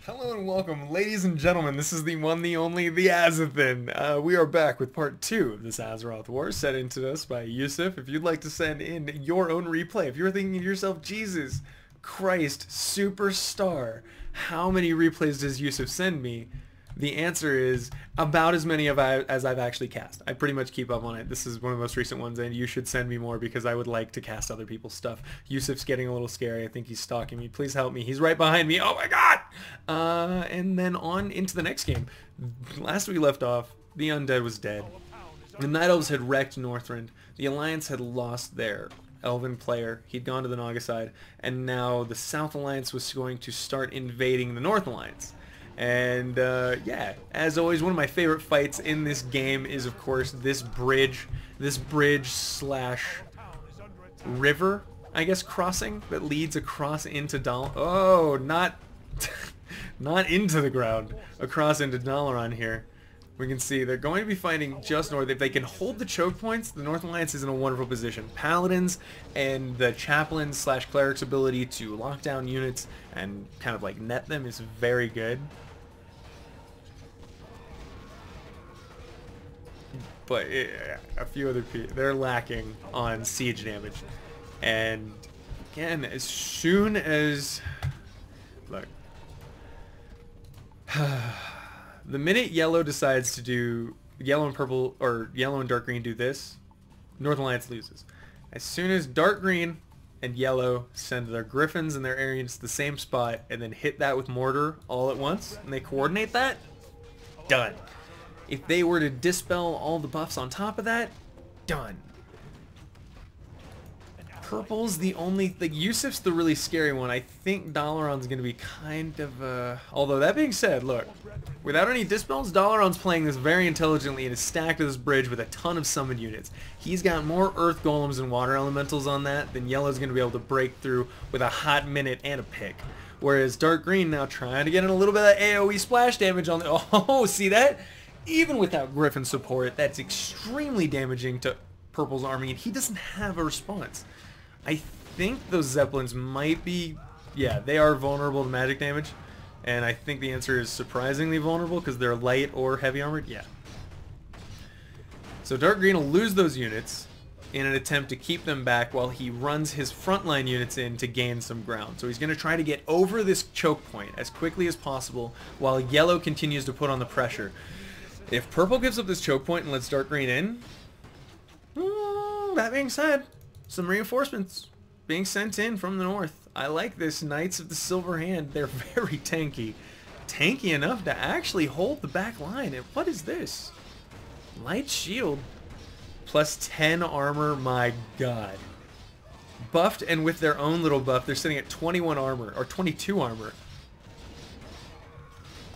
Hello and welcome, ladies and gentlemen. This is the one, the only, the Azothan. We are back with part 2 of this Azeroth war, set into us by Yusuf. If you'd like to send in your own replay, if you're thinking to yourself, Jesus Christ, superstar, how many replays does Yusuf send me? The answer is about as many as I've actually cast. I pretty much keep up on it. This is one of the most recent ones, and you should send me more because I would like to cast other people's stuff. Yusuf's getting a little scary. I think he's stalking me. Please help me. He's right behind me. Oh my god! And then on into the next game. Last we left off, the Undead was dead. The Night Elves had wrecked Northrend. The Alliance had lost their Elven player. He'd gone to the Naga side, and now the South Alliance was going to start invading the North Alliance. And yeah, as always, one of my favorite fights in this game is, of course, this bridge slash river, I guess, crossing that leads across into Oh, not not into the ground, across into Dalaran here. We can see they're going to be fighting just north. If they can hold the choke points, the North Alliance is in a wonderful position. Paladins and the Chaplain slash Cleric's ability to lock down units and kind of like net them is very good. But a few other people, they're lacking on siege damage. And again, as soon as... Look. The minute yellow decides to do... Yellow and purple, or yellow and dark green do this, North Alliance loses. As soon as dark green and yellow send their griffins and their Aryans to the same spot and then hit that with mortar all at once, and they coordinate that, done. If they were to dispel all the buffs on top of that, done. Purple's the only... Like, Yusuf's the really scary one. I think Dalaran's going to be kind of... Although, that being said, look. Without any dispels, Dalaran's playing this very intelligently and is stacked to this bridge with a ton of summoned units. He's got more earth golems and water elementals on that than Yellow's going to be able to break through with a hot minute and a pick. Whereas Dark Green now trying to get in a little bit of AoE splash damage on the... Oh, see that? Even without Griffin support, that's extremely damaging to Purple's army, and he doesn't have a response. I think those Zeppelins might be... Yeah, they are vulnerable to magic damage, and I think the answer is surprisingly vulnerable because they're light or heavy armored. Yeah. So Dark Green will lose those units in an attempt to keep them back while he runs his frontline units in to gain some ground. So he's going to try to get over this choke point as quickly as possible while Yellow continues to put on the pressure. If Purple gives up this choke point and lets Dark Green in, that being said, some reinforcements being sent in from the north. I like this. Knights of the Silver Hand. They're very tanky. Tanky enough to actually hold the back line. And what is this? Light shield. Plus 10 armor. My god. Buffed and with their own little buff, they're sitting at 21 armor. Or 22 armor.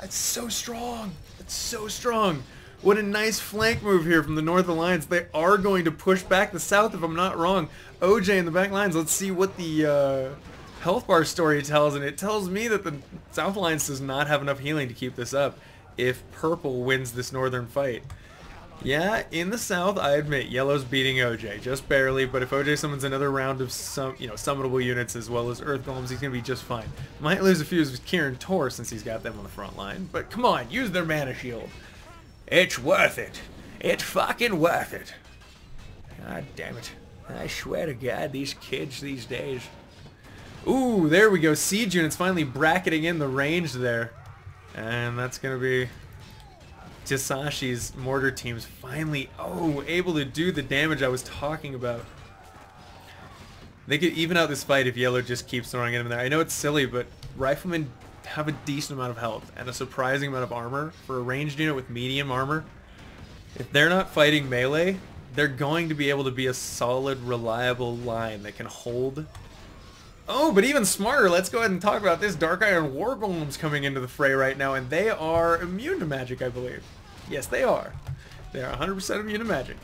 That's so strong. That's so strong. What a nice flank move here from the North Alliance. They are going to push back the South if I'm not wrong. OJ in the back lines. Let's see what the health bar story tells. And it tells me that the South Alliance does not have enough healing to keep this up if Purple wins this northern fight. Yeah, in the South, I admit, Yellow's beating OJ. Just barely, but if OJ summons another round of summonable units as well as Earth Golems, he's going to be just fine. Might lose a few of Kieran Tor since he's got them on the front line. But come on, use their mana shield. It's worth it. It's fucking worth it. God damn it. I swear to God, these kids these days. Ooh, there we go. Siege units finally bracketing in the range there. And that's going to be... Jasashi's mortar team's finally, able to do the damage I was talking about. They could even out this fight if Yellow just keeps throwing it in there. I know it's silly, but Riflemen have a decent amount of health and a surprising amount of armor for a ranged unit with medium armor. If they're not fighting melee, they're going to be able to be a solid, reliable line that can hold. Oh, but even smarter, let's go ahead and talk about this. Dark Iron War Golems coming into the fray right now, and they are immune to magic, I believe. Yes, they are. They are 100% immune to magic.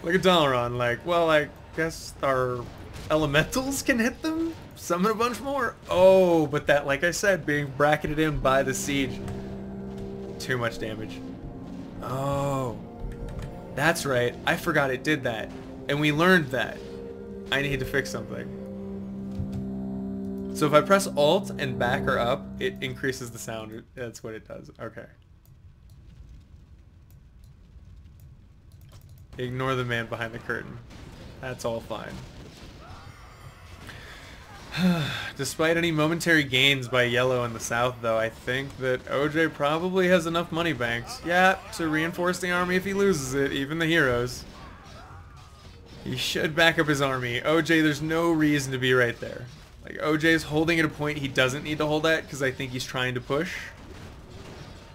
Look at Dalaran, like, well, I guess our elementals can hit them? Summon a bunch more. Oh, but that, like I said, being bracketed in by the siege. Too much damage. Oh. That's right. I forgot it did that. And we learned that. I need to fix something. So if I press Alt and back or up, it increases the sound. That's what it does. Okay. Ignore the man behind the curtain. That's all fine. Despite any momentary gains by yellow in the south, though, I think that OJ probably has enough money banks, yeah, to reinforce the army if he loses it, even the heroes. He should back up his army. OJ, there's no reason to be right there. Like, OJ's holding at a point he doesn't need to hold at because I think he's trying to push.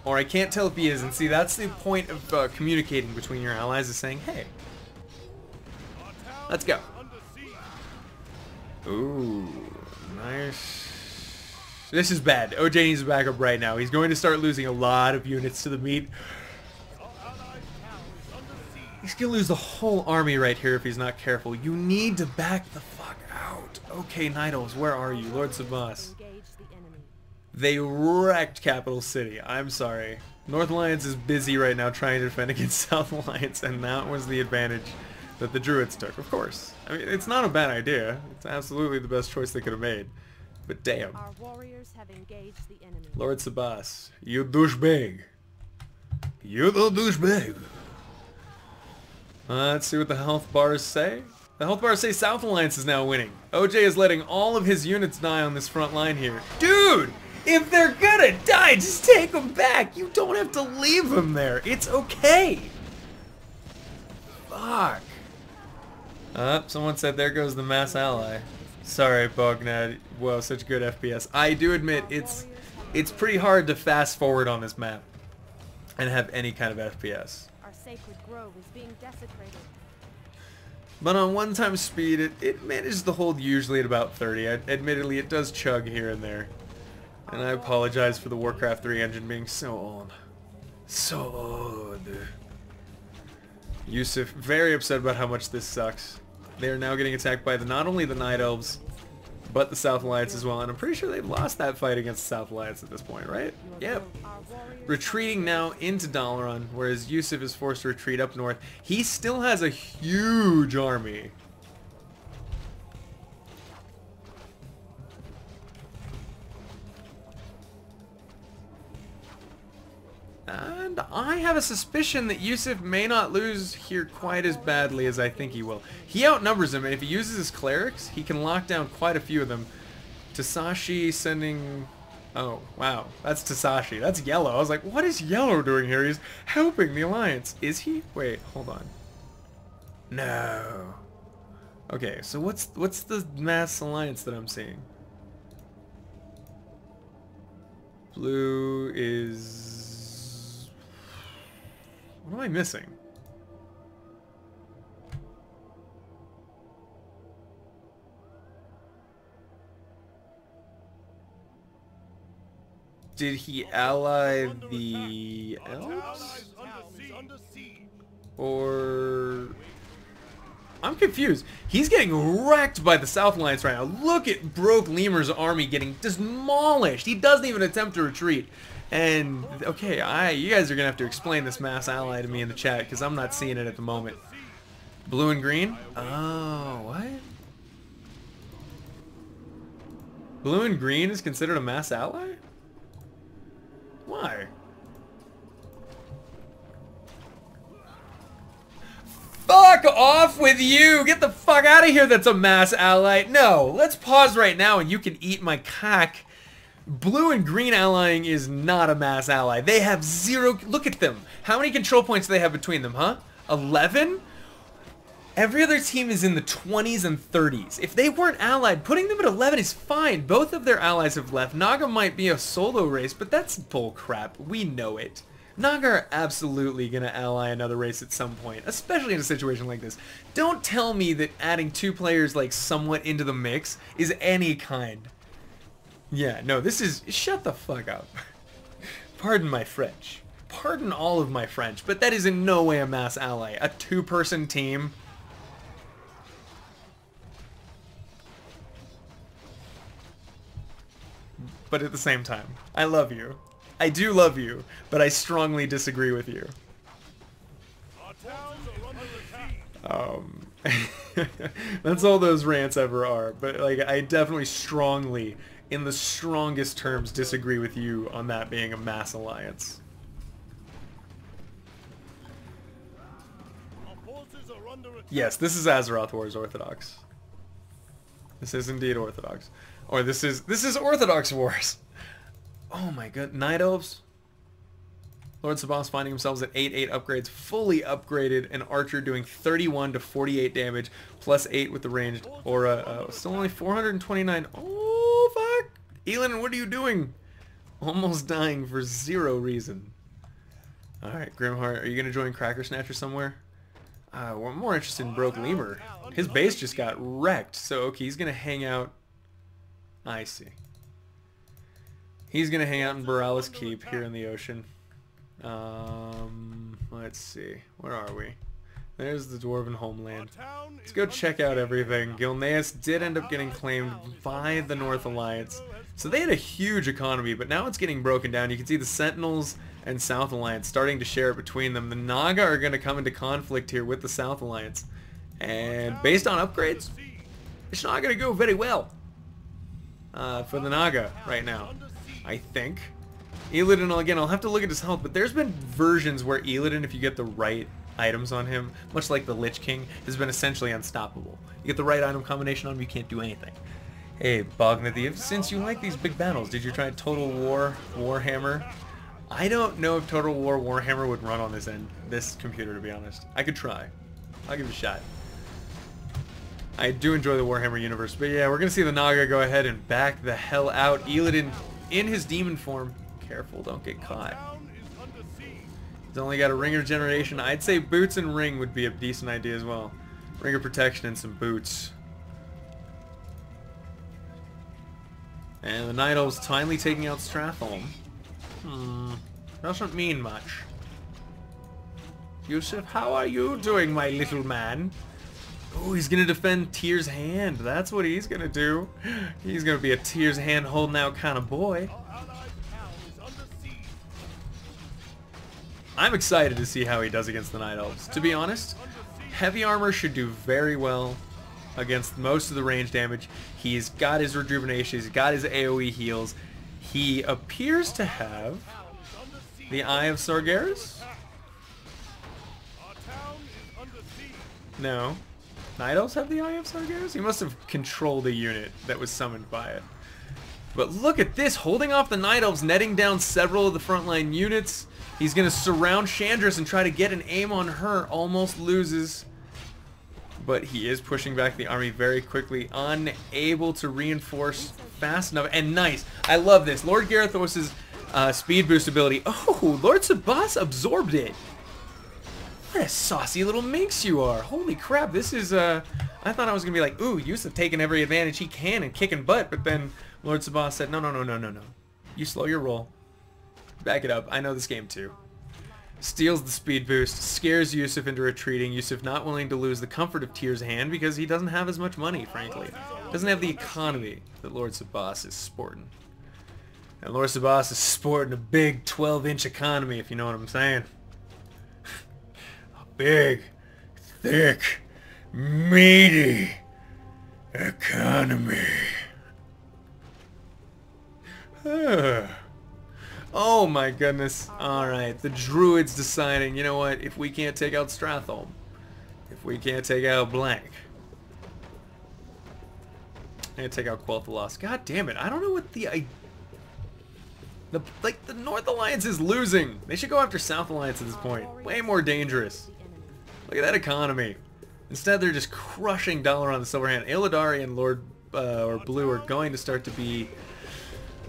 Or I can't tell if he is, and see, that's the point of communicating between your allies, is saying, hey, let's go. Ooh, nice. This is bad. OJ needs to back up right now. He's going to start losing a lot of units to the meat. He's going to lose the whole army right here if he's not careful. You need to back the fuck out. Okay, Night Elves, where are you? Lord Sabas. They wrecked Capital City. I'm sorry. North Alliance is busy right now trying to defend against South Alliance, and that was the advantage that the Druids took, of course. I mean, it's not a bad idea. It's absolutely the best choice they could have made. But damn. Our warriors have engaged the enemy. Lord Sabas, you douchebag. You the douchebag. Let's see what the health bars say. The health bars say South Alliance is now winning. OJ is letting all of his units die on this front line here. Dude! If they're gonna die, just take them back. You don't have to leave them there. It's okay. Fuck. Someone said there goes the mass ally. Sorry, Bognad. Whoa, such good FPS. I do admit it's pretty hard to fast forward on this map and have any kind of FPS. Our sacred grove is being desecrated. But on one-time speed, it manages to hold usually at about 30. Admittedly, it does chug here and there. And I apologize for the Warcraft 3 engine being so old. So old. Yusuf, very upset about how much this sucks. They are now getting attacked by not only the Night Elves, but the South Alliance as well. And I'm pretty sure they've lost that fight against the South Alliance at this point, right? Yep. Retreating now into Dalaran, whereas Yusuf is forced to retreat up north. He still has a huge army. And I have a suspicion that Yusuf may not lose here quite as badly as I think he will. He outnumbers him, and if he uses his clerics, he can lock down quite a few of them. Tasashi sending... Oh, wow. That's Tasashi. That's yellow. I was like, what is yellow doing here? He's helping the alliance. Is he? Wait, hold on. No. Okay, so what's the mass alliance that I'm seeing? Blue is... What am I missing? Did he ally the elves? Or... I'm confused. He's getting wrecked by the South Alliance right now. Look at Broke Lemur's army getting demolished. He doesn't even attempt to retreat. And, okay, you guys are going to have to explain this mass ally to me in the chat, because I'm not seeing it at the moment. Blue and green? Oh, what? Blue and green is considered a mass ally? Why? Fuck off with you! Get the fuck out of here, that's a mass ally! No, let's pause right now and you can eat my cock. Blue and green allying is not a mass ally. They have 0... Look at them. How many control points do they have between them, huh? 11? Every other team is in the 20s and 30s. If they weren't allied, putting them at 11 is fine. Both of their allies have left. Naga might be a solo race, but that's bullcrap. We know it. Naga are absolutely going to ally another race at some point, especially in a situation like this. Don't tell me that adding 2 players like somewhat into the mix is any kind. Yeah, no, this is... Shut the fuck up. Pardon my French. Pardon all of my French, but that is in no way a mass ally. A 2-person team. But at the same time, I love you. I do love you, but I strongly disagree with you. That's all those rants ever are, but like I definitely strongly in the strongest terms, disagree with you on that being a mass alliance. Yes, this is Azeroth Wars Orthodox. This is indeed Orthodox. Or this is Orthodox Wars. Oh my god, Night Elves. Lord Sabas finding themselves at 8/8 upgrades, fully upgraded, an archer doing 31 to 48 damage, plus 8 with the ranged aura. Still only 429. Oh fuck! Elin, what are you doing? Almost dying for zero reason. Alright, Grimheart, are you gonna join Cracker Snatcher somewhere? We're more interested in Broke Lemur. His base just got wrecked, so okay, he's gonna hang out. I see. He's gonna hang out in Borealis Keep here in the ocean. Let's see. Where are we? There's the Dwarven homeland. Let's go check out everything. Gilneas did end up getting claimed by the North Alliance. So they had a huge economy, but now it's getting broken down. You can see the Sentinels and South Alliance starting to share it between them. The Naga are going to come into conflict here with the South Alliance. And based on upgrades, it's not going to go very well for the Naga right now, I think. Illidan, again, I'll have to look at his health, but there's been versions where Illidan, if you get the right items on him, much like the Lich King, has been essentially unstoppable. You get the right item combination on him, you can't do anything. Hey, Bognadiev, since you like these big battles, did you try Total War Warhammer? I don't know if Total War Warhammer would run on this computer, to be honest. I could try. I'll give it a shot. I do enjoy the Warhammer universe, but yeah, we're gonna see the Naga go ahead and back the hell out. Illidan in his demon form. Careful, don't get caught. He's only got a ring of generation. I'd say boots and ring would be a decent idea as well. Ring of protection and some boots. And the Night Elves finally taking out Stratholme. Doesn't mean much. Yusuf, how are you doing, my little man? Oh, he's gonna defend Tyr's Hand. That's what he's gonna do. He's gonna be a Tyr's Hand holding out kind of boy. I'm excited to see how he does against the Night Elves. To be honest, heavy armor should do very well against most of the range damage. He's got his rejuvenation, he's got his AoE heals. He appears to have the Eye of Sargeras? No. Night Elves have the Eye of Sargeras? He must have controlled a unit that was summoned by it. But look at this, holding off the Night Elves, netting down several of the frontline units. He's going to surround Chandris and try to get an aim on her. Almost loses. But he is pushing back the army very quickly. Unable to reinforce fast enough. And nice. I love this. Lord Garithos' speed boost ability. Oh, Lord Sabas absorbed it. What a saucy little minx you are. Holy crap. This is, I thought I was going to be like, ooh, Yusuf taking every advantage he can and kicking butt. But then Lord Sabas said, no, no, no, no, no, no. You slow your roll. Back it up. I know this game too. Steals the speed boost, scares Yusuf into retreating. Yusuf not willing to lose the comfort of Tyr's Hand because he doesn't have as much money, frankly. Doesn't have the economy that Lord Sabas is sporting. And Lord Sabas is sporting a big 12-inch economy, if you know what I'm saying. A big, thick, meaty economy. Oh my goodness. Alright, the Druids deciding, you know what, if we can't take out Stratholme, if we can't take out Blank, I'm gonna take out Quel'Thalas. God damn it, I don't know what the North Alliance is losing. They should go after South Alliance at this point. Way more dangerous. Look at that economy. Instead, they're just crushing Dalaran the Silverhand. Eladari and Lord or Blue are going to start to be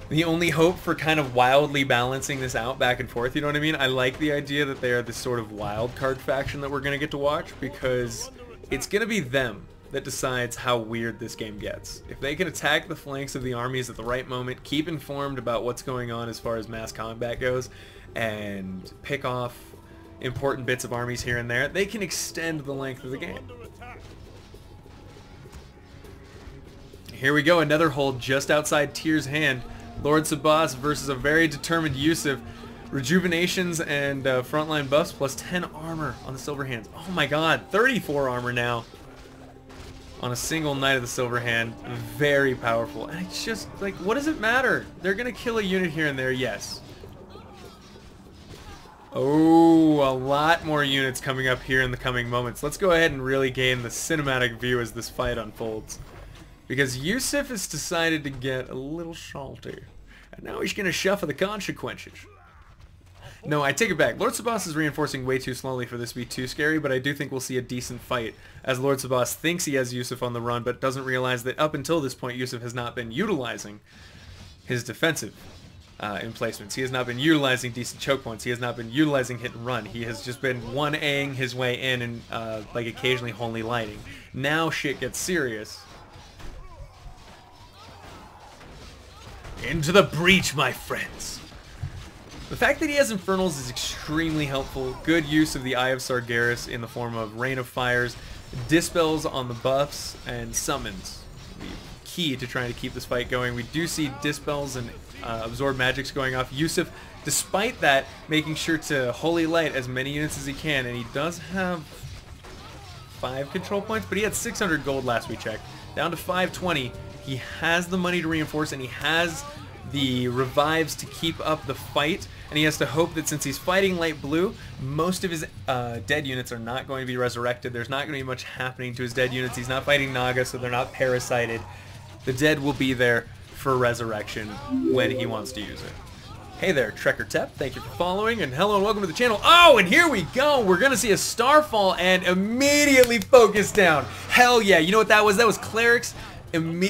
the only hope for kind of wildly balancing this out back and forth, you know what I mean? I like the idea that they are this sort of wild card faction that we're going to get to watch, because it's going to be them that decides how weird this game gets. If they can attack the flanks of the armies at the right moment, keep informed about what's going on as far as mass combat goes, and pick off important bits of armies here and there, they can extend the length of the game. Here we go, another hold just outside Tyr's Hand. Lord Sabas versus a very determined Yusuf. Rejuvenations and frontline buffs plus 10 armor on the Silver Hands. Oh my god, 34 armor now on a single Knight of the Silver Hand. Very powerful. And it's just, like, what does it matter? They're going to kill a unit here and there, yes. Oh, a lot more units coming up here in the coming moments. Let's go ahead and really gain the cinematic view as this fight unfolds. Because Yusuf has decided to get a little salty. And now he's going to shuffle the consequences. No, I take it back. Lord Sabas is reinforcing way too slowly for this to be too scary, but I do think we'll see a decent fight, as Lord Sabas thinks he has Yusuf on the run, but doesn't realize that up until this point, Yusuf has not been utilizing his defensive emplacements. He has not been utilizing decent choke points. He has not been utilizing hit and run. He has just been 1Aing his way in and like occasionally holy lighting. Now shit gets serious. Into the breach, my friends. The fact that he has Infernals is extremely helpful. Good use of the Eye of Sargeras in the form of Rain of Fires, Dispels on the buffs, and Summons. The key to trying to keep this fight going. We do see Dispels and Absorb Magics going off. Yusuf, despite that, making sure to Holy Light as many units as he can, and he does have 5 control points, but he had 600 gold last we checked. Down to 520. He has the money to reinforce, and he has the revives to keep up the fight, and he has to hope that since he's fighting light blue, most of his dead units are not going to be resurrected. There's not going to be much happening to his dead units. He's not fighting Naga, so they're not parasited. The dead will be there for resurrection when he wants to use it. Hey there, Trekker Tep, thank you for following, and hello and welcome to the channel. Oh, and here we go! We're gonna see a Starfall and immediately focus down. Hell yeah, you know what that was? That was Clerics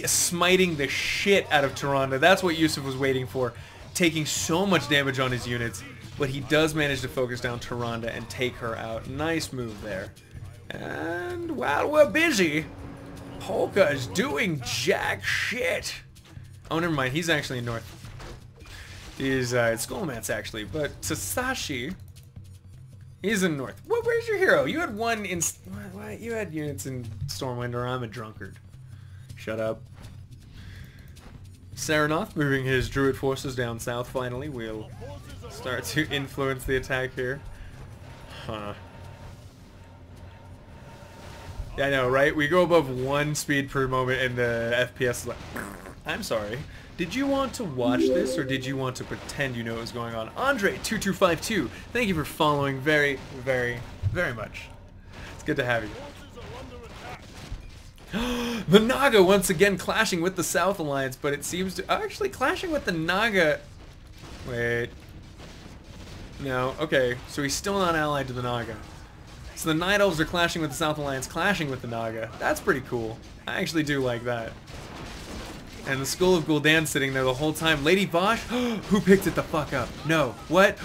smiting the shit out of Tyrande. That's what Yusuf was waiting for. Taking so much damage on his units, but he does manage to focus down Tyrande and take her out. Nice move there. And while we're busy, Polka is doing jack shit. Oh, never mind. He's actually in north. He's Skullmance actually, but Sasashi, he's in north. Where's your hero? You had one in. What? You had units in Stormwind, or I'm a drunkard. Shut up. Saranoth moving his druid forces down south finally. We'll start to influence the attack here. Huh. Yeah, I know, right? We go above 1 speed per moment and the FPS is like... I'm sorry. Did you want to watch this, or did you want to pretend you know what was going on? Andre2252, thank you for following very, very, very much. It's good to have you. The Naga once again clashing with the South Alliance, but it seems to actually clashing with the Naga. Wait. No, okay. So he's still not allied to the Naga. So the Night Elves are clashing with the South Alliance, clashing with the Naga. That's pretty cool. I actually do like that. And the Skull of Gul'dan sitting there the whole time. Lady Bosch? Who picked it the fuck up? No. What?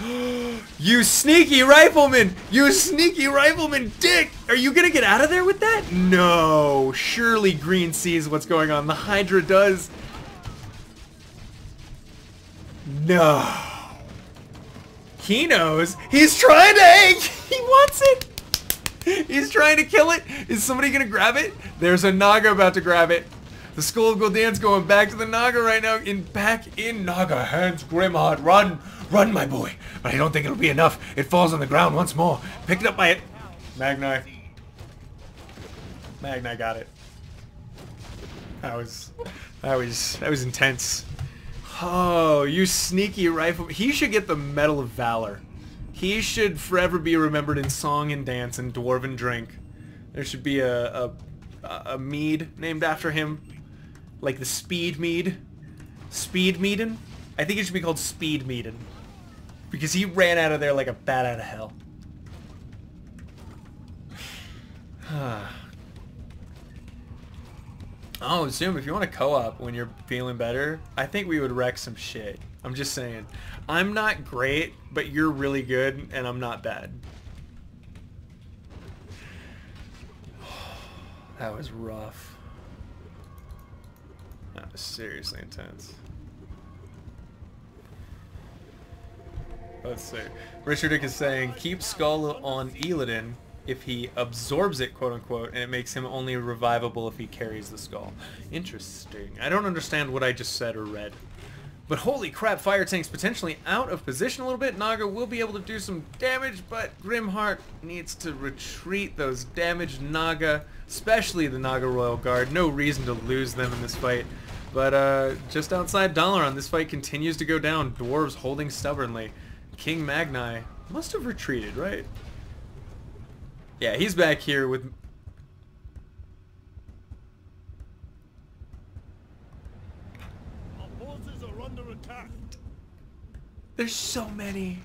You sneaky rifleman! You sneaky rifleman dick! Are you gonna get out of there with that? No. Surely Green sees what's going on. The Hydra does. No. He knows. He's trying to... He wants it! He's trying to kill it. Is somebody gonna grab it? There's a Naga about to grab it. The Skull of Gul'dan's going back to the Naga right now. Back in Naga hands. Grimheart, run! Run, my boy! But I don't think it'll be enough. It falls on the ground once more. Picked up by it. Magni. Magni got it. That was intense. Oh, you sneaky rifle. He should get the Medal of Valor. He should forever be remembered in song and dance and dwarven drink. There should be a mead named after him. Like the Speed Mead. Speed Meaden? I think it should be called Speed Meaden. Because he ran out of there like a bat out of hell. Oh, Zoom, if you want to co-op when you're feeling better, I think we would wreck some shit. I'm just saying. I'm not great, but you're really good, and I'm not bad. That was rough. That was seriously intense. Let's see. Richardick is saying, keep Skull on Illidan if he absorbs it, quote unquote, and it makes him only revivable if he carries the skull. Interesting. I don't understand what I just said or read. But holy crap, Fire Tank's potentially out of position a little bit. Naga will be able to do some damage, but Grimheart needs to retreat those damaged Naga, especially the Naga Royal Guard. No reason to lose them in this fight. But just outside Dalaran, this fight continues to go down. Dwarves holding stubbornly. King Magni must have retreated, right? Yeah, he's back here with... Our forces are under attack. There's so many.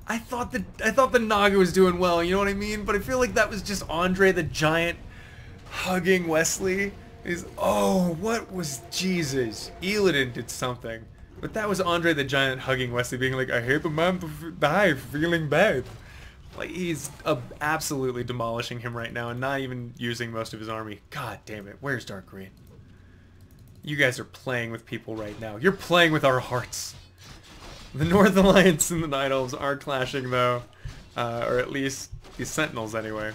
I thought the Naga was doing well, you know what I mean? But I feel like that was just Andre the Giant hugging Wesley. Oh, what was Jesus? Illidan did something. But that was Andre the Giant hugging Wesley, being like, I hate the man to die, feeling bad. Like, he's absolutely demolishing him right now and not even using most of his army. God damn it, where's Dark Green? You guys are playing with people right now. You're playing with our hearts. The North Alliance and the Night Elves are clashing, though. Or at least the Sentinels, anyway.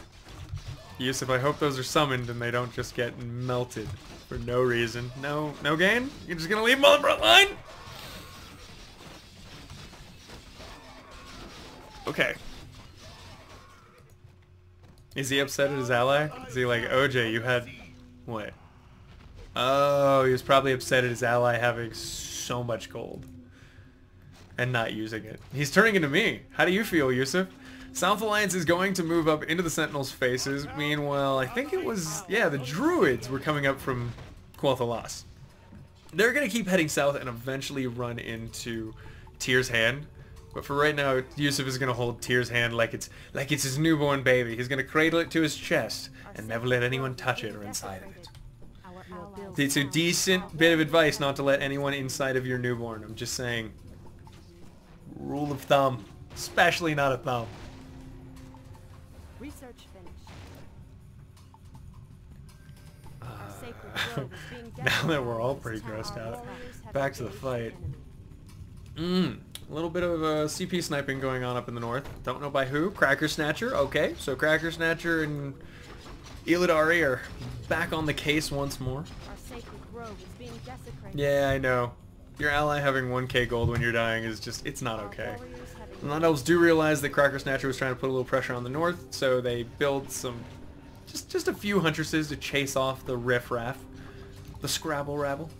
Yusuf, I hope those are summoned and they don't just get melted for no reason. No gain? You're just gonna leave them on the front line? Okay. Is he upset at his ally? Is he like, OJ, you had... What? Oh, he was probably upset at his ally having so much gold. And not using it. He's turning into me. How do you feel, Yusuf? South Alliance is going to move up into the Sentinels' faces. Meanwhile, I think it was... Yeah, the Druids were coming up from Quel'Thalas. They're going to keep heading south and eventually run into Tyr's hand. But for right now, Yusuf is going to hold Tyr's hand like it's his newborn baby. He's going to cradle it to his chest and never let anyone touch it or inside of it. It's a decent bit of advice not to let anyone inside of your newborn. I'm just saying. Rule of thumb. Especially not a thumb. Research finished. Now that we're all pretty grossed out, back to the fight. A little bit of CP sniping going on up in the north. Don't know by who. Cracker Snatcher. Okay, so Cracker Snatcher and Illidari are back on the case once more. Yeah, I know. Your ally having 1k gold when you're dying is just, it's not okay. The Night Elves do realize that Cracker Snatcher was trying to put a little pressure on the north, so they build some, just a few Huntresses to chase off the riff-raff. The Scrabble-Rabble.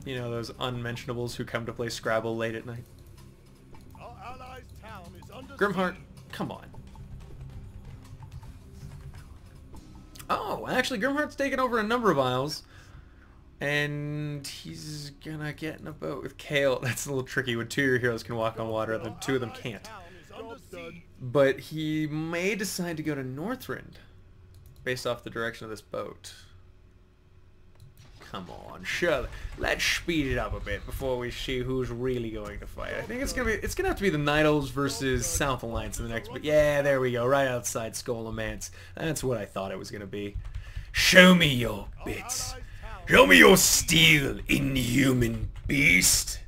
You know, those unmentionables who come to play Scrabble late at night. Our allies' town is under Grimheart, siege. come on. Oh, actually, Grimheart's taken over a number of isles. And he's gonna get in a boat with Kale. That's a little tricky when two of your heroes can walk on water and two of them can't. But he may decide to go to Northrend based off the direction of this boat. Come on, sure. Let's speed it up a bit before we see who's really going to fight. I think it's gonna have to be the Night Elves versus South Alliance in the next. But yeah, there we go, right outside Skull-o-Mance. That's what I thought it was gonna be. Show me your bits. Show me your steel, inhuman beast.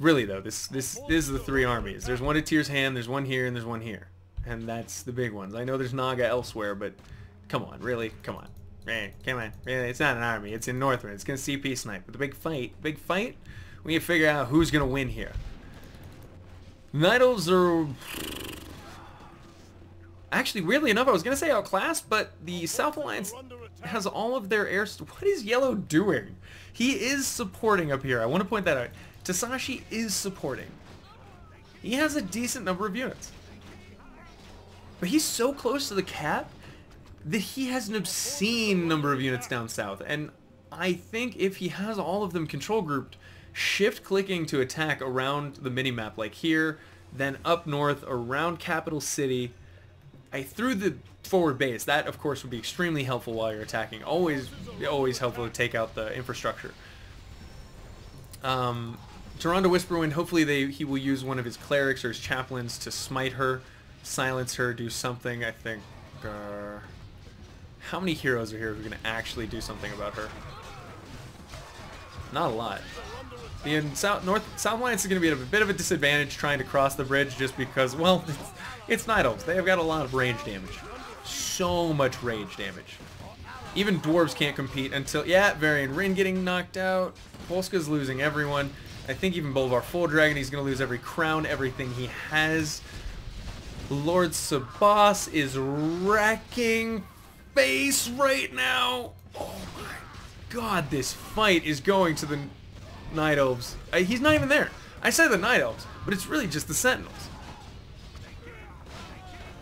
Really though, this is the three armies. There's one at Tyr's hand, there's one here, and there's one here. And that's the big ones. I know there's Naga elsewhere, but come on, really? Come on. Man, come on. Really, it's not an army. It's in Northrend. It's going to CP snipe. But the big fight, we need to figure out who's going to win here. Night Elves are... Actually, weirdly enough, I was going to say outclassed, but the South Alliance has all of their air... What is Yellow doing? He is supporting up here. I want to point that out. Tasashi is supporting. He has a decent number of units. But he's so close to the cap that he has an obscene number of units down south. And I think if he has all of them control grouped, shift-clicking to attack around the minimap, like here, then up north, around Capital City... through the forward base, that of course would be extremely helpful while you're attacking. Always helpful to take out the infrastructure. Taronda Whisperwind, hopefully he will use one of his clerics or his chaplains to smite her, silence her, do something. I think, how many heroes are here who are going to actually do something about her? Not a lot. The South Alliance is going to be at a bit of a disadvantage trying to cross the bridge just because, well, it's Night Elves. They have got a lot of range damage. So much range damage. Even dwarves can't compete until... Yeah, Varian Rin getting knocked out. Polska's losing everyone. I think even Bolvar Full Dragon, he's going to lose every crown, everything he has. Lord Sabas is wrecking face right now. Oh my god, this fight is going to the Night Elves. He's not even there. I said the Night Elves, but it's really just the Sentinels.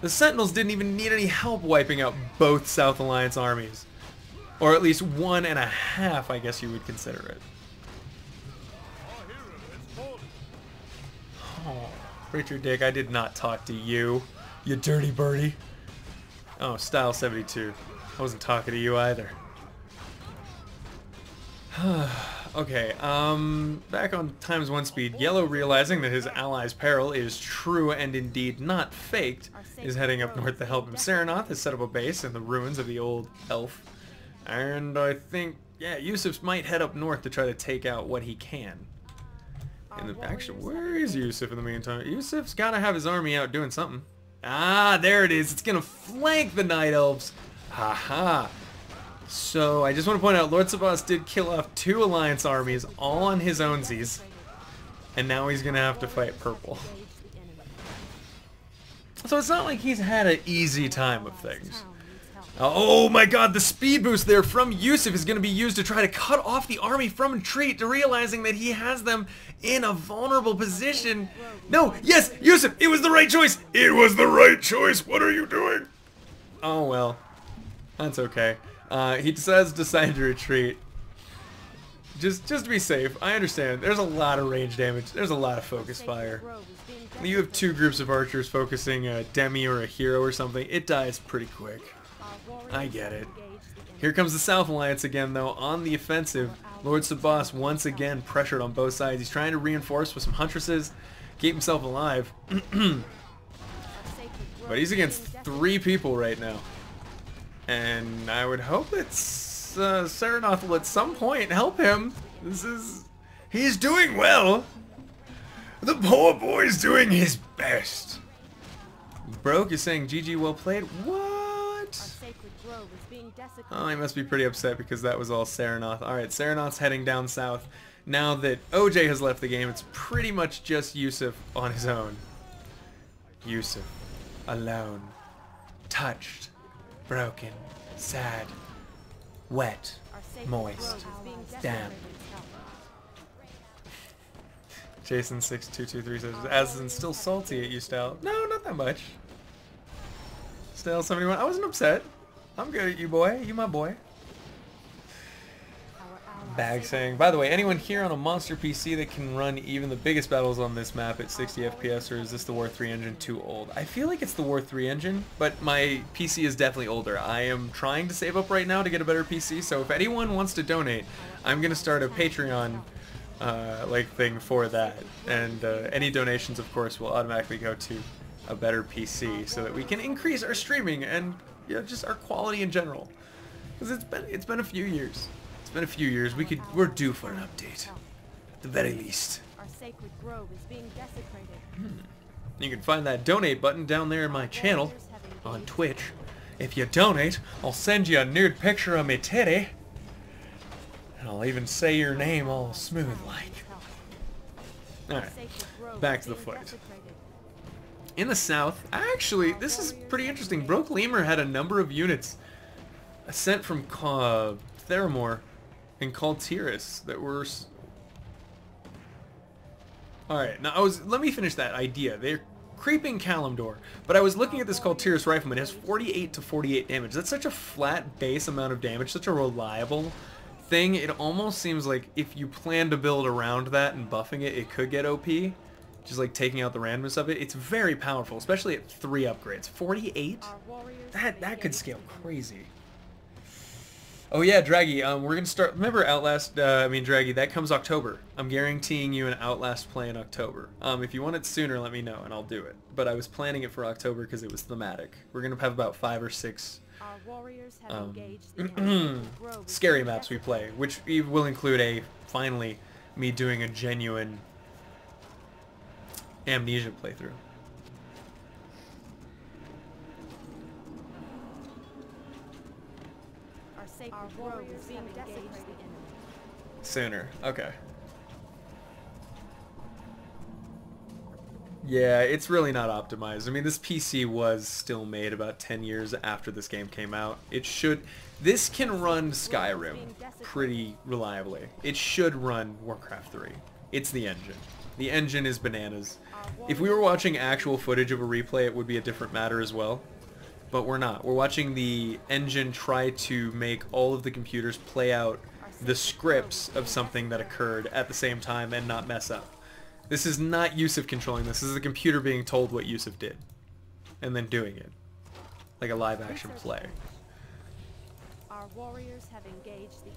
The Sentinels didn't even need any help wiping out both South Alliance armies. Or at least 1.5, I guess you would consider it. Oh, Richard Dick, I did not talk to you, you dirty birdie. Oh, Style 72. I wasn't talking to you either. Okay, back on ×1 speed, Yellow, realizing that his ally's peril is true and indeed not faked, is heading up north to help him. Serenoth has set up a base in the ruins of the old elf. And I think, yeah, Yusuf might head up north to try to take out what he can. Actually, where is Yusuf in the meantime? Yusuf's got to have his army out doing something. Ah, there it is. It's going to flank the Night Elves. Haha. So, I just want to point out, Lord Sabas did kill off 2 Alliance armies, all on his ownsies. And now he's going to have to fight purple. So it's not like he's had an easy time of things. Oh my god, the speed boost there from Yusuf is going to be used to try to cut off the army from retreat, to realizing that he has them in a vulnerable position. No, yes, Yusuf, it was the right choice. It was the right choice. What are you doing? Oh well, that's okay. He decides to retreat. Just to be safe. I understand. There's a lot of range damage. There's a lot of focus fire. You have 2 groups of archers focusing a demi or a hero or something. It dies pretty quick. I get it. Here comes the South Alliance again, though, on the offensive. Lord Sabas once again pressured on both sides. He's trying to reinforce with some huntresses, keep himself alive. But he's against 3 people right now. And I would hope that Serenoth will at some point help him. He's doing well. The poor boy's doing his best. Broke is saying GG, well played. What? Oh, he must be pretty upset because that was all Serenoth. Alright, Serenoth's heading down south. Now that OJ has left the game, it's pretty much just Yusuf on his own. Yusuf. Alone. Touched. Broken. Sad. Wet. Moist. Damp. Jason6223 says, Azothan's still salty at you, Style. No, not that much. Style 71. I wasn't upset. I'm good at you, boy. You my boy. Bag saying, by the way, anyone here on a monster PC that can run even the biggest battles on this map at 60 FPS, or is this the War 3 engine too old? I feel like it's the War 3 engine, but my PC is definitely older. I am trying to save up right now to get a better PC, so if anyone wants to donate, I'm going to start a Patreon thing for that. And any donations, of course, will automatically go to a better PC so that we can increase our streaming and just our quality in general. Because it's been a few years. It's been a few years. We're due for an update, at the very least. Our sacred grove is being desecrated. You can find that donate button down there in my channel on Twitch. If you donate, I'll send you a nude picture of me titty, and I'll even say your name all smooth like. All right, back to the fight. In the south, actually, this is pretty interesting. Broke Lemur had a number of units sent from Theramore and Kaltiris that were... Alright, now let me finish that idea. They're creeping Kalimdor, but I was looking at this Kaltiris Rifleman. It has 48 to 48 damage. That's such a flat base amount of damage, such a reliable thing. It almost seems like if you plan to build around that and buffing it, it could get OP. Just like taking out the randomness of it. It's very powerful, especially at 3 upgrades. 48? That could scale crazy. Oh yeah, Draggy, we're gonna start, remember Outlast, Draggy, that comes October. I'm guaranteeing you an Outlast play in October. If you want it sooner, let me know and I'll do it. But I was planning it for October because it was thematic. We're gonna have about 5 or 6 scary maps we play, which will include finally, me doing a genuine Amnesia playthrough. grove is being desecrated. Sooner. Okay. Yeah, it's really not optimized. I mean, this PC was still made about 10 years after this game came out. It should... This can run Skyrim pretty reliably. It should run Warcraft 3. It's the engine. The engine is bananas. If we were watching actual footage of a replay, it would be a different matter as well. But we're not. We're watching the engine try to make all of the computers play out the scripts of something that occurred at the same time and not mess up. This is not Yusuf controlling this. This is the computer being told what Yusuf did. And then doing it. Like a live action play. Our warriors have engaged the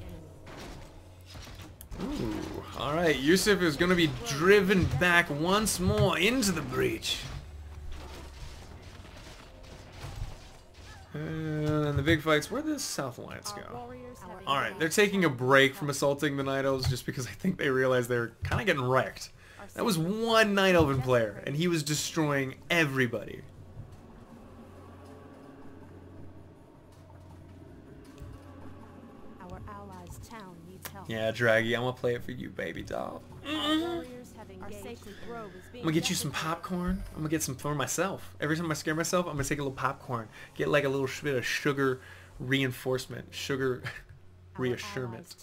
enemy. Ooh, alright. Yusuf is going to be driven back once more into the breach. And the big fights. Where does South Alliance go? Alright, they're taking a break from assaulting the Night Elves just because I think they realize they're kind of getting wrecked. That was one Night Elven player, and he was destroying everybody. Our allies' town needs help. Yeah, Draggy, I'm gonna play it for you, baby doll. I'm gonna get you some popcorn. I'm gonna get some for myself. Every time I scare myself, I'm gonna take a little popcorn. Get like a little bit of sugar reinforcement, sugar reassurance.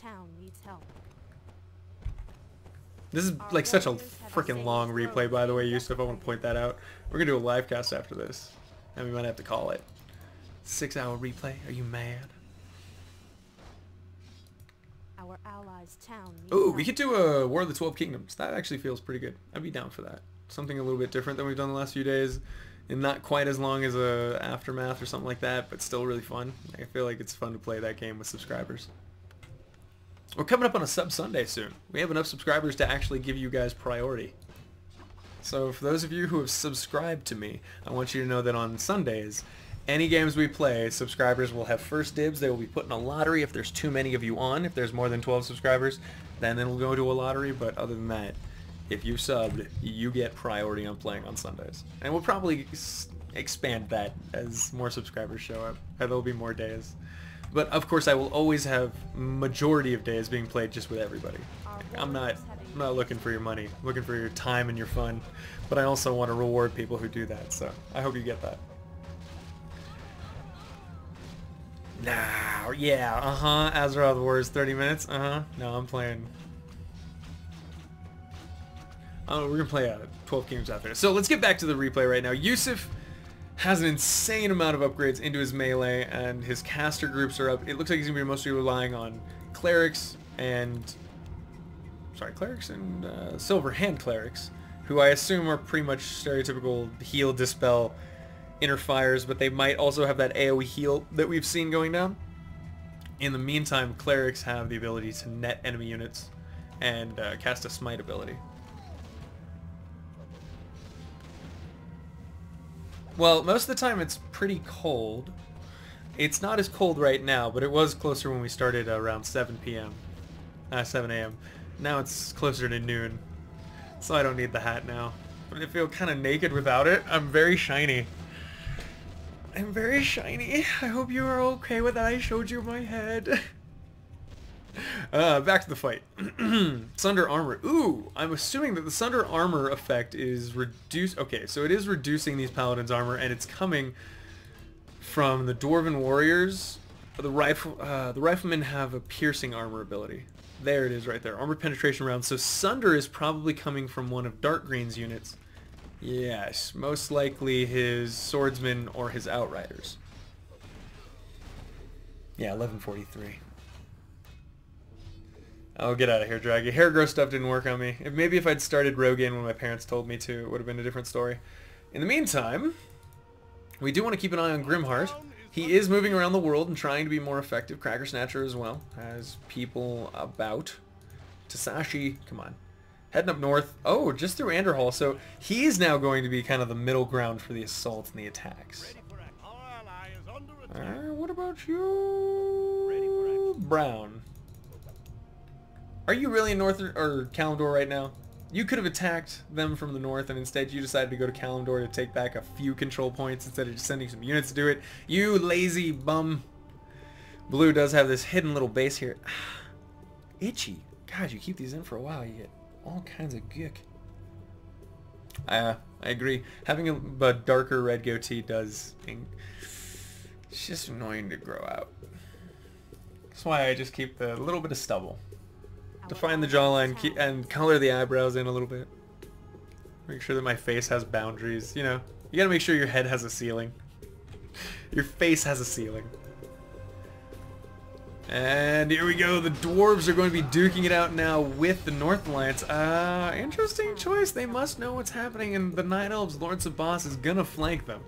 This is like such a freaking long replay, by the way, Yusuf. I want to point that out. We're gonna do a live cast after this, and we might have to call it 6-hour replay. Are you mad? Our allies' town. Ooh, we could do a War of the 12 Kingdoms. That actually feels pretty good. I'd be down for that. Something a little bit different than we've done the last few days, and not quite as long as a Aftermath or something like that, but still really fun. I feel like it's fun to play that game with subscribers. We're coming up on a Sub Sunday soon. We have enough subscribers to actually give you guys priority. So for those of you who have subscribed to me, I want you to know that on Sundays, any games we play, subscribers will have first dibs. They will be put in a lottery if there's too many of you on. If there's more than 12 subscribers, then it'll go to a lottery. But other than that, if you subbed, you get priority on playing on Sundays. And we'll probably expand that as more subscribers show up. And there'll be more days. But of course, I will always have majority of days being played just with everybody. I'm not looking for your money. I'm looking for your time and your fun. But I also want to reward people who do that. So I hope you get that. Nah, yeah, Azeroth Wars 30 minutes. No, I'm playing. Oh, we're gonna play 12 games after this. So let's get back to the replay right now. Yusuf has an insane amount of upgrades into his melee, and his caster groups are up. It looks like he's gonna be mostly relying on clerics and silver hand clerics, who I assume are pretty much stereotypical heal, dispel, inner fires, but they might also have that AoE heal that we've seen going down. In the meantime, clerics have the ability to net enemy units and cast a smite ability. Well, most of the time it's pretty cold. It's not as cold right now, but it was closer when we started around 7 p.m. 7 a.m. Now it's closer to noon, so I don't need the hat now. But I feel kind of naked without it. I'm very shiny. I'm very shiny. I hope you are okay with that. I showed you my head. Back to the fight. Sunder armor. Ooh, I'm assuming that the Sunder armor effect is reduced. Okay, so it is reducing these paladins' armor, and it's coming from the Dwarven warriors. The riflemen have a piercing armor ability. There it is right there. Armor penetration rounds. So Sunder is probably coming from one of Dark Green's units. Yes, most likely his swordsmen or his outriders. Yeah, 1143. Oh, get out of here, Draggy. Hair growth stuff didn't work on me. Maybe if I'd started Rogaine when my parents told me to, it would have been a different story. In the meantime, we do want to keep an eye on Grimheart. He is moving around the world and trying to be more effective. Cracker Snatcher as well. Has people about. Tasashi, come on. Heading up north. Oh, just through Anderhall. So he's now going to be kind of the middle ground for the assaults and the attacks. What about you, Brown? Are you really in North or Kalimdor right now? You could have attacked them from the north, and instead you decided to go to Kalimdor to take back a few control points instead of just sending some units to do it. You lazy bum. Blue does have this hidden little base here. Itchy. God, you keep these in for a while, you get all kinds of gook. I agree. Having a darker red goatee does... It's just annoying to grow out. That's why I just keep the little bit of stubble. Define the jawline and color the eyebrows in a little bit. Make sure that my face has boundaries. You know, you gotta make sure your head has a ceiling. Your face has a ceiling. And here we go. The dwarves are going to be duking it out now with the North Alliance. Interesting choice. They must know what's happening, and the Night Elves, Lord Sabas, is gonna flank them.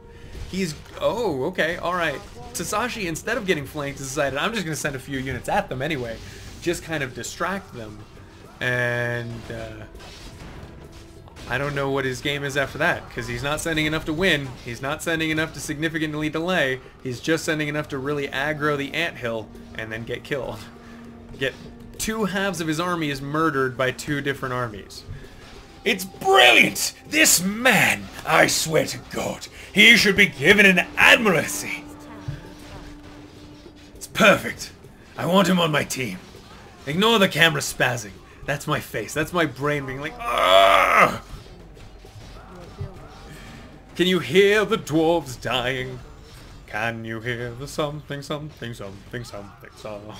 He's... Oh, okay, alright. Sasashi, instead of getting flanked, decided, I'm just gonna send a few units at them anyway. Just kind of distract them. And, I don't know what his game is after that, because he's not sending enough to win. He's not sending enough to significantly delay. He's just sending enough to really aggro the anthill and then get killed. Get 2 halves of his army is murdered by 2 different armies. It's brilliant! This man, I swear to God, he should be given an admiralty. It's perfect. I want him on my team. Ignore the camera spazzing. That's my face. That's my brain being like, "Argh!" Can you hear the dwarves dying? Can you hear the something, something, something, something song?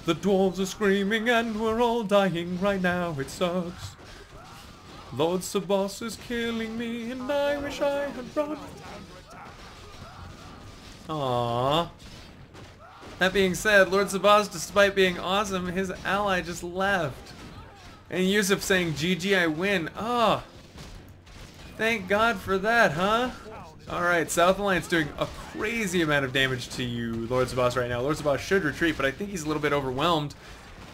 The dwarves are screaming and we're all dying right now. It sucks. Lord Sabas is killing me and I wish I had run. Aww. That being said, Lord Sabas, despite being awesome, his ally just left. And Yusuf saying, GG, I win. Ah. Thank God for that, huh? Alright, South Alliance doing a crazy amount of damage to you, Lord Sabas, right now. Lord Sabas should retreat, but I think he's a little bit overwhelmed.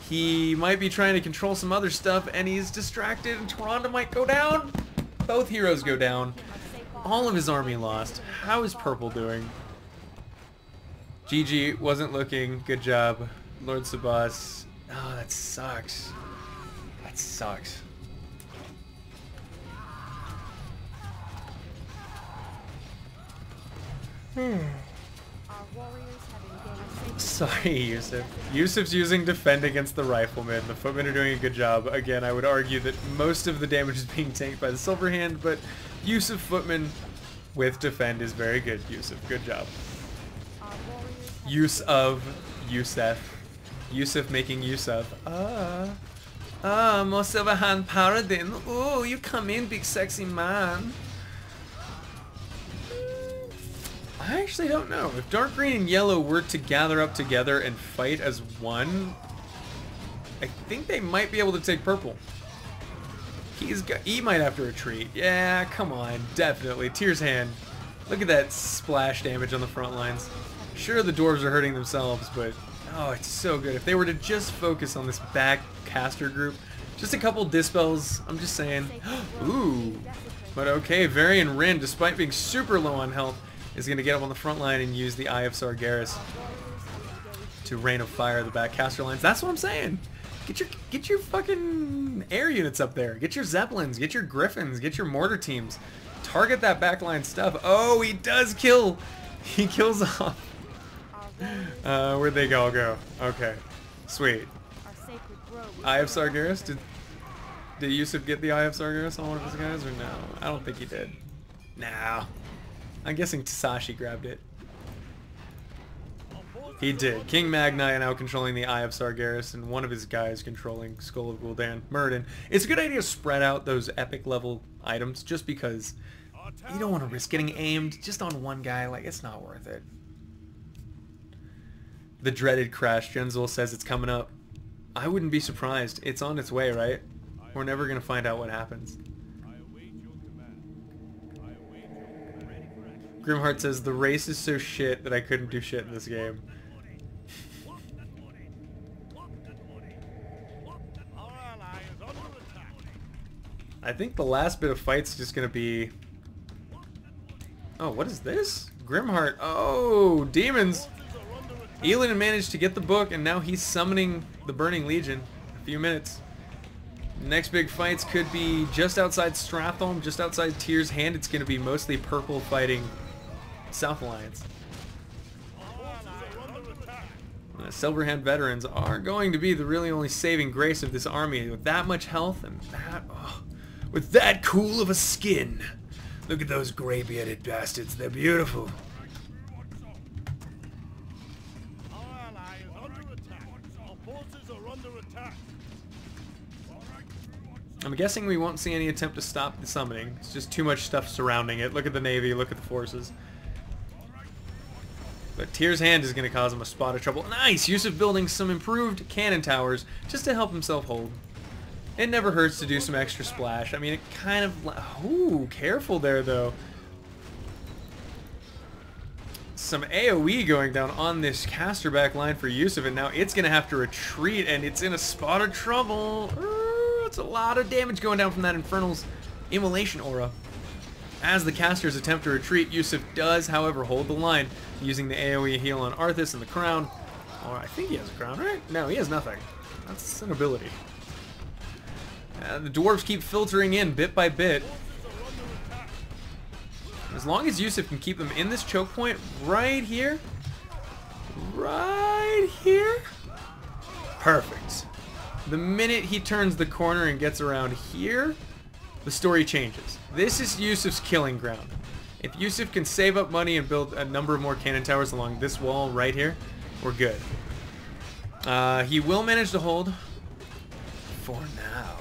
He might be trying to control some other stuff, and he's distracted, and Toronto might go down. Both heroes go down. All of his army lost. How is Purple doing? GG, wasn't looking. Good job, Lord Sabas. Oh, that sucks. That sucks. Sorry, Yusuf. Yusuf's using defend against the riflemen. The footmen are doing a good job. Again, I would argue that most of the damage is being tanked by the silver hand, but Yusuf footman with defend is very good. Yusuf, good job. Use of Yusuf. Yusuf making use of. More silver hand paladin. Ooh, you come in, big sexy man. I actually don't know. If dark green and yellow were to gather up together and fight as one, I think they might be able to take purple. He might have to retreat. Yeah, come on, definitely. Tyr's hand. Look at that splash damage on the front lines. Sure, the dwarves are hurting themselves, but oh, it's so good. If they were to just focus on this back caster group, just a couple dispels, I'm just saying. Ooh. But okay, Varian Rin, despite being super low on health, is going to get up on the front line and use the Eye of Sargeras to Rain of Fire the back caster lines. That's what I'm saying. Get your fucking air units up there. Get your Zeppelins. Get your Griffins. Get your mortar teams. Target that backline stuff. Oh, he does kill. He kills off. Where'd they all go? Okay. Sweet. Eye of Sargeras? Did Yusuf get the Eye of Sargeras on one of his guys or no? I don't think he did. No. I'm guessing Tasashi grabbed it. He did. King Magnai now controlling the Eye of Sargeras and one of his guys controlling Skull of Gul'dan. Murden. It's a good idea to spread out those epic level items just because you don't want to risk getting aimed just on one guy. Like, it's not worth it. The dreaded crash. Genzul says it's coming up. I wouldn't be surprised. It's on its way, right? We're never going to find out what happens. Grimheart says, the race is so shit that I couldn't do shit in this game. I think the last bit of fight's just going to be... Oh, what is this? Grimheart. Oh, demons. Elin managed to get the book, and now he's summoning the Burning Legion. In a few minutes. Next big fights could be just outside Stratholme, just outside Tyr's hand. It's going to be mostly purple fighting South Alliance. Silverhand veterans are going to be the really only saving grace of this army with that much health and that, with that cool of a skin. Look at those gray-bearded bastards. They're beautiful. Our ally is under attack. Our forces are under attack. I'm guessing we won't see any attempt to stop the summoning. It's just too much stuff surrounding it. Look at the navy, look at the forces. But Tyr's hand is going to cause him a spot of trouble. Nice! Yusuf building some improved cannon towers just to help himself hold. It never hurts to do some extra splash. I mean, it kind of... Ooh, careful there, though. Some AoE going down on this caster back line for Yusuf, and now it's going to have to retreat, and it's in a spot of trouble. It's a lot of damage going down from that Infernal's Immolation Aura. As the casters attempt to retreat, Yusuf does, however, hold the line, using the AoE heal on Arthas and the crown. Or I think he has a crown, right? No, he has nothing. That's an ability. The dwarves keep filtering in bit by bit. As long as Yusuf can keep them in this choke point right here. Right here. Perfect. The minute he turns the corner and gets around here, the story changes. This is Yusuf's killing ground. If Yusuf can save up money and build a number of more cannon towers along this wall right here, we're good. He will manage to hold for now.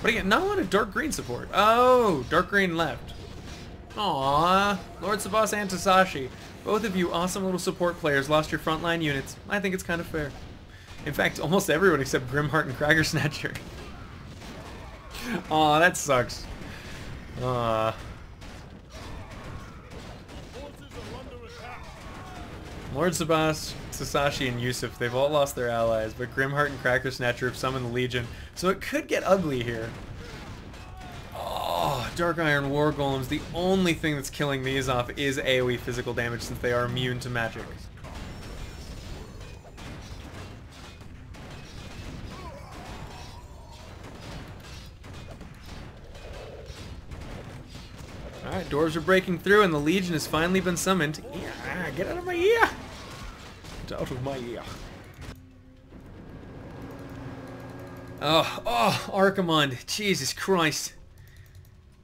But again, not a lot of dark green support. Oh, dark green left. Aww, Lord Sabas and Tasashi. Both of you awesome little support players lost your frontline units. I think it's kind of fair. In fact, almost everyone except Grimheart and Cracker Snatcher. Aw, that sucks. Aw. Lord Sabas, Sasashi, and Yusuf, they've all lost their allies, but Grimheart and Cracker Snatcher have summoned the Legion, so it could get ugly here. Oh, Dark Iron War Golems, the only thing that's killing these off is AoE physical damage since they are immune to magic. Alright, dwarves are breaking through and the Legion has finally been summoned. Yeah, get out of my ear! Get out of my ear. Oh, Archimond. Jesus Christ.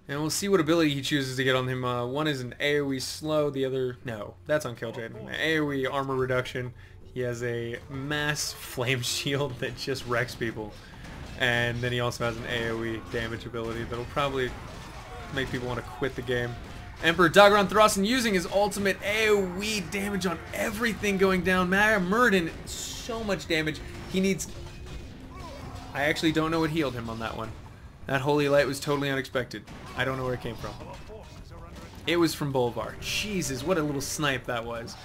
And we'll see what ability he chooses to get on him. One is an AoE slow, the other... No, that's on Killtrade. AoE armor reduction. He has a mass flame shield that just wrecks people. And then he also has an AoE damage ability that'll probably make people want to quit the game. Emperor Dagron Thrasen using his ultimate AoE damage on everything going down. Murden, so much damage. He needs... I actually don't know what healed him on that one. That Holy Light was totally unexpected. I don't know where it came from. It was from Bolvar. Jesus, what a little snipe that was.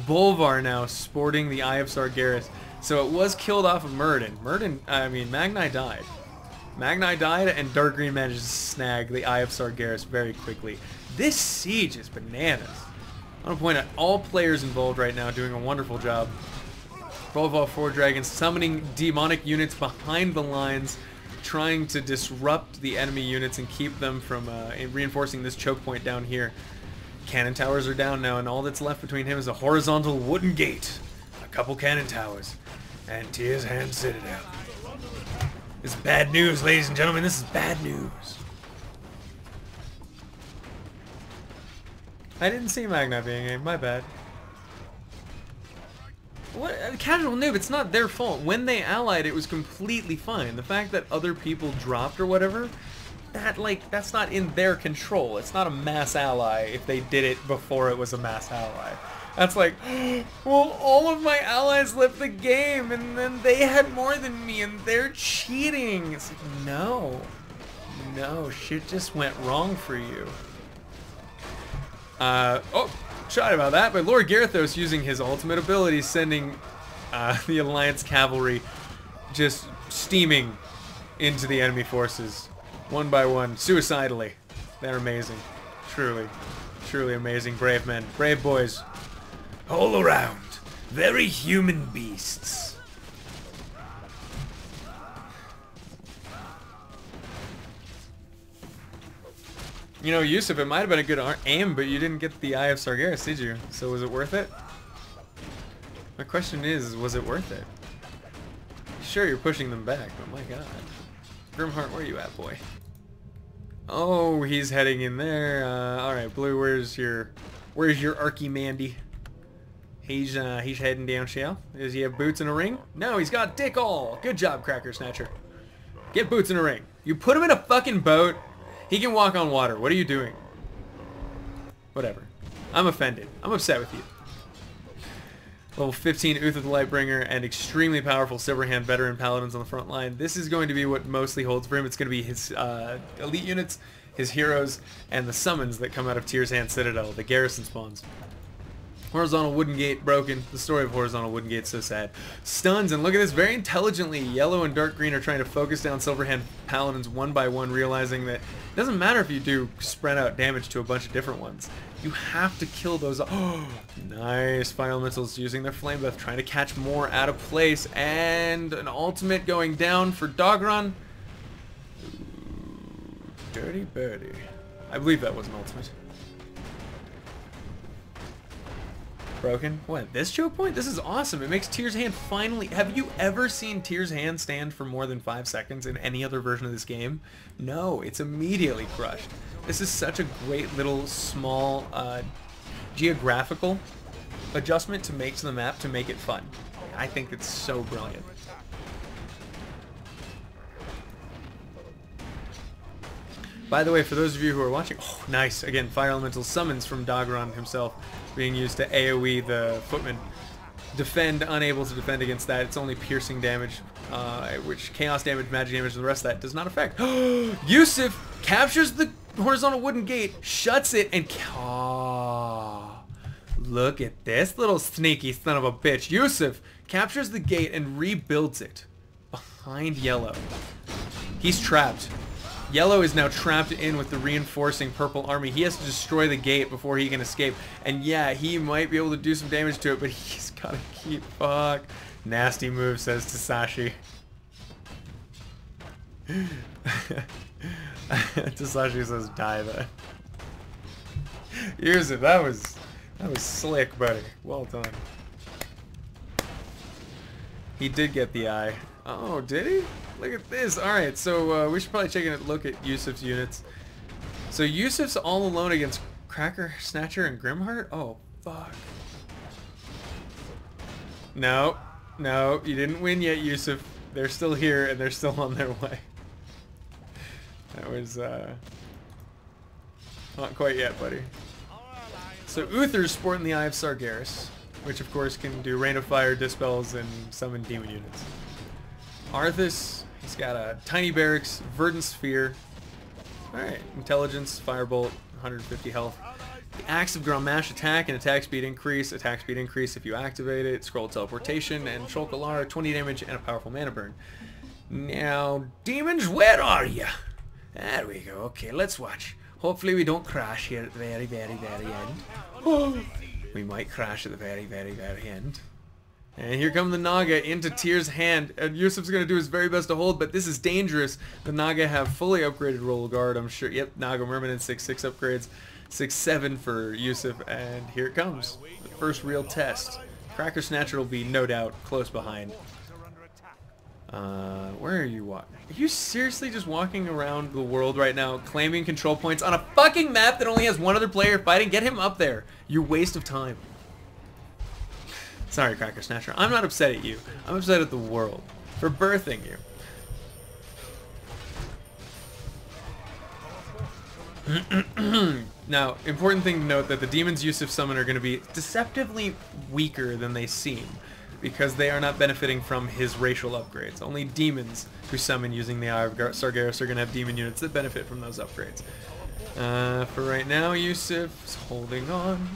Bolvar now sporting the Eye of Sargeras. So it was killed off of Murden. Magni died. Magni died and Dark Green managed to snag the Eye of Sargeras very quickly. This siege is bananas. I want to point out all players involved right now doing a wonderful job. Bolvar 4 Dragons summoning demonic units behind the lines, trying to disrupt the enemy units and keep them from reinforcing this choke point down here. Cannon towers are down now, and all that's left between him is a horizontal wooden gate, a couple cannon towers, and Tyr's Hand Citadel. This is bad news, ladies and gentlemen. This is bad news. I didn't see Magna being aimed. My bad. What? Casual noob, it's not their fault. When they allied, it was completely fine. The fact that other people dropped or whatever, that's not in their control. It's not a mass ally if they did it before it was a mass ally. That's like, well, all of my allies left the game and then they had more than me and they're cheating. It's like, no, shit just went wrong for you. Oh, sorry about that, but Lord Garithos using his ultimate ability, sending the Alliance cavalry just steaming into the enemy forces, one by one, suicidally. They're amazing. Truly, truly amazing. Brave men, brave boys. All around, very human beasts. You know, Yusuf, it might have been a good aim, but you didn't get the Eye of Sargeras, did you? So was it worth it? question is, was it worth it? Sure, you're pushing them back, but my god. Grimheart, where you at, boy? Oh, he's heading in there. Alright, Blue, where's your Archimandy? He's heading down, shall? Does he have boots and a ring? No, he's got dick all. Good job, Cracker Snatcher. Get boots and a ring. You put him in a fucking boat. He can walk on water. What are you doing? Whatever. I'm offended. I'm upset with you. Level 15 Uther the Lightbringer and extremely powerful Silverhand veteran paladins on the front line. This is going to be what mostly holds for him. It's going to be his elite units, his heroes, and the summons that come out of Tyr's Hand Citadel, the garrison spawns. Horizontal Wooden Gate broken. The story of Horizontal Wooden Gate so sad. Stuns, and look at this, very intelligently, yellow and dark green are trying to focus down Silverhand paladins one by one, realizing that it doesn't matter if you do spread out damage to a bunch of different ones. You have to kill those. Oh, nice. Fire Elementals using their Flame Breath, trying to catch more out of place, and an ultimate going down for Dogron. Dirty birdie. I believe that was an ultimate. Broken. What, this choke point? This is awesome. It makes Tyr's Hand finally... Have you ever seen Tyr's Hand stand for more than 5 seconds in any other version of this game? No, it's immediately crushed. This is such a great little small geographical adjustment to make to the map to make it fun. I think it's so brilliant. By the way, for those of you who are watching, oh, nice. Again, Fire Elemental summons from Dogron himself being used to AoE the footman. Defend, unable to defend against that. It's only piercing damage, which chaos damage, magic damage, and the rest of that does not affect. Yusuf captures the Horizontal Wooden Gate, shuts it, and... Oh, look at this little sneaky son of a bitch. Yusuf captures the gate and rebuilds it behind Yellow. He's trapped. Yellow is now trapped in with the reinforcing purple army. He has to destroy the gate before he can escape. And yeah, he might be able to do some damage to it, but he's gotta keep... Fuck. Nasty move, says Tasashi. Tasashi says die then. Use it. That was slick, buddy. Well done. He did get the eye. Oh, did he? Look at this. Alright, so we should probably take a look at Yusuf's units. So Yusuf's all alone against Cracker, Snatcher, and Grimheart? Oh, fuck. No. No, you didn't win yet, Yusuf. They're still here, and they're still on their way. That was, not quite yet, buddy. So Uther's sporting the Eye of Sargeras, which of course can do Rain of Fire, Dispels, and summon demon units. Arthas, he's got a Tiny Barracks, Verdant Sphere. Alright, Intelligence, Firebolt, 150 health. The Axe of Grommash attack and attack speed increase if you activate it. Scroll Teleportation, and Sholkalar, 20 damage and a powerful mana burn. Now, demons, where are you? There we go. Okay, let's watch. Hopefully we don't crash here at the very, very, very end. Oh, we might crash at the very, very, very end. And here come the Naga into Tyr's hand. And Yusuf's going to do his very best to hold, but this is dangerous. The Naga have fully upgraded Roll Guard, I'm sure. Yep, Naga Mermaid 6/6 upgrades. 6/7 for Yusuf, and here it comes. The first real test. Cracker Snatcher will be, no doubt, close behind. Where are you walking? Are you seriously just walking around the world right now, claiming control points on a fucking map that only has one other player fighting? Get him up there. You waste of time. Sorry, Cracker Snatcher. I'm not upset at you. I'm upset at the world for birthing you. Now, important thing to note that the demons Yusuf summon are going to be deceptively weaker than they seem, because they are not benefiting from his racial upgrades. Only demons who summon using the Eye of Sargeras are going to have demon units that benefit from those upgrades. For right now, Yusuf's holding on.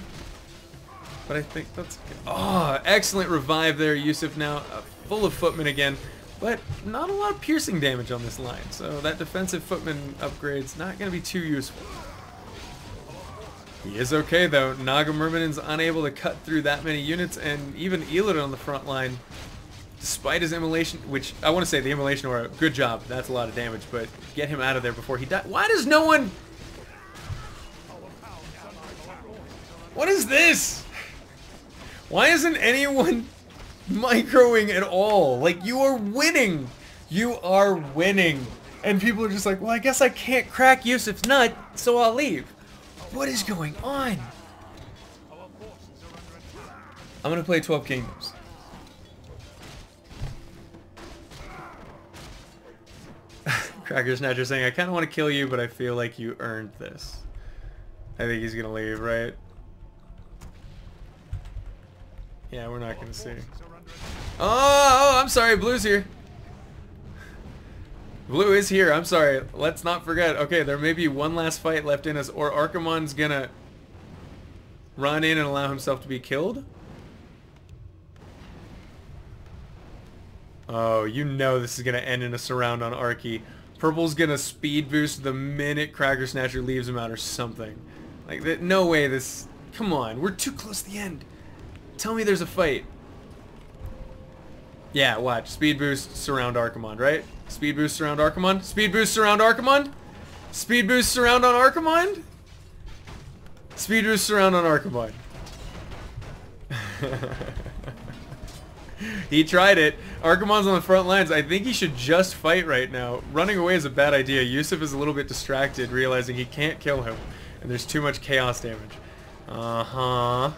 But I think that's good. Oh, excellent revive there, Yusuf now full of footmen again. But not a lot of piercing damage on this line, so that defensive footman upgrade's not going to be too useful. He is okay though. Naga Myrmidon's unable to cut through that many units, and even Illidan on the front line, despite his immolation, which I want to say the immolation aura, good job, that's a lot of damage, but get him out of there before he dies. Why does no one... What is this? Why isn't anyone microing at all. Like, you are winning. You are winning. And people are just like, well, I guess I can't crack Yusuf's nut, so I'll leave. What is going on? I'm gonna play 12 Kingdoms. Cracker Snatcher saying, I kind of want to kill you, but I feel like you earned this. I think he's gonna leave, right? Yeah, we're not gonna see. Oh, I'm sorry, Blue's here. Blue is here, I'm sorry. Let's not forget. Okay, there may be one last fight left in us, or Archimonde's gonna run in and allow himself to be killed. Oh, you know this is gonna end in a surround on Arky. Purple's gonna speed boost the minute Cracker Snatcher leaves him out or something. Like, no way this... Come on, we're too close to the end. Tell me there's a fight. Yeah, watch. Speed boost, surround Archimonde, right? Speed boost, surround Archimonde. Speed boost, surround Archimonde. Speed boost, surround on Archimonde. Speed boost, surround on Archimonde. He tried it. Archimonde's on the front lines. I think he should just fight right now. Running away is a bad idea. Yusuf is a little bit distracted, realizing he can't kill him. And there's too much chaos damage. Uh-huh.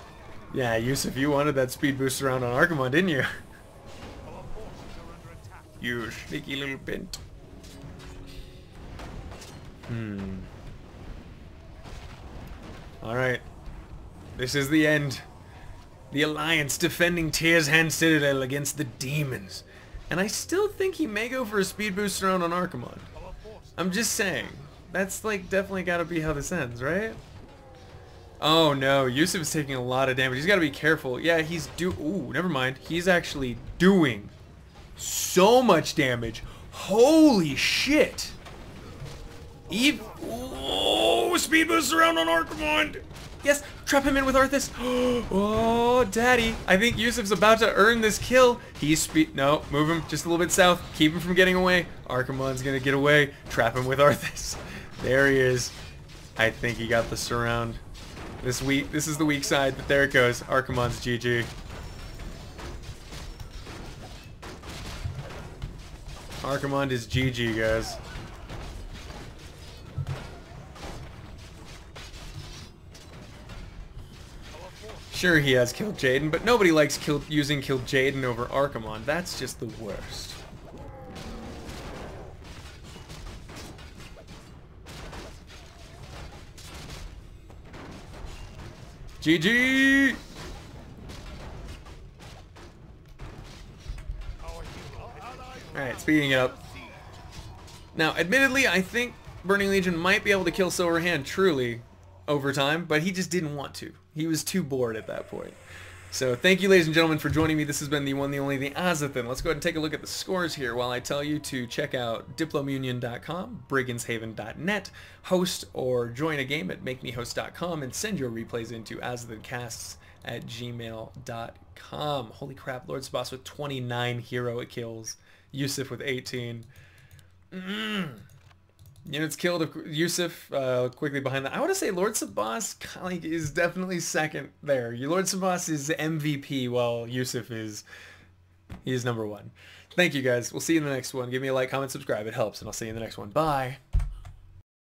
Yeah, Yusuf, you wanted that speed boost around on Archimonde, didn't you? You sneaky little bint. Alright. This is the end. The Alliance defending Tyr's Hand Citadel against the demons. And I still think he may go for a speed boost around on Archimonde. I'm just saying. That's like definitely gotta be how this ends, right? Oh no, Yusuf is taking a lot of damage. He's gotta be careful. Yeah, he's ooh, never mind. He's actually doing so much damage. Holy shit. Oh, speed boost around on Archimonde. Yes, trap him in with Arthas. Oh, daddy. I think Yusuf's about to earn this kill. No, move him just a little bit south. Keep him from getting away. Archimonde's gonna get away. Trap him with Arthas. There he is. I think he got the surround. This is the weak side, but there it goes. Archimonde's GG. Archimonde is GG, guys. Sure, he has killed Jaden, but nobody likes using killed Jaden over Archimonde. That's just the worst. GG! Alright, speeding it up. Now, admittedly, I think Burning Legion might be able to kill Silverhand truly over time, but he just didn't want to. He was too bored at that point. So thank you, ladies and gentlemen, for joining me. This has been the one, the only, the Azothan. Let's go ahead and take a look at the scores here while I tell you to check out diplomunion.com, brigandshaven.net, host or join a game at makemehost.com, and send your replays into Azothancasts at gmail.com. Holy crap, Lord Sabas with 29 hero kills. Yusuf with 18. Units killed. Yusuf quickly behind that. I want to say Lord Sabas is definitely second there. Lord Sabas is MVP while Yusuf is number one. Thank you guys. We'll see you in the next one. Give me a like, comment, subscribe. It helps, and I'll see you in the next one. Bye.